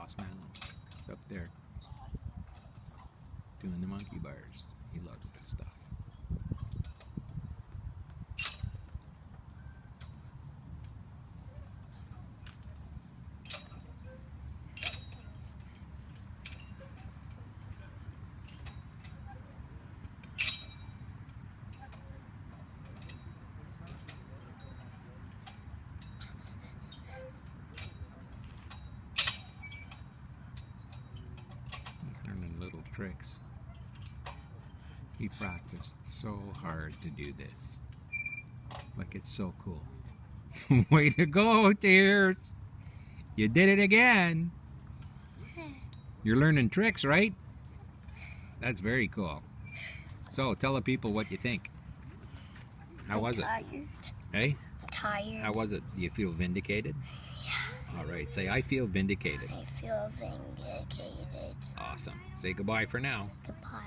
boss now. He's up there doing the monkey bars. He loves this stuff. He's learning little tricks. He practiced so hard to do this. Like, it's so cool. Way to go, Tears! You did it again! You're learning tricks, right? That's very cool. So, tell the people what you think. How was it? Tired. Hey? Tired. How was it? Do you feel vindicated? Yeah. Alright, say, I feel vindicated. I feel vindicated. Awesome. Say goodbye for now. Goodbye.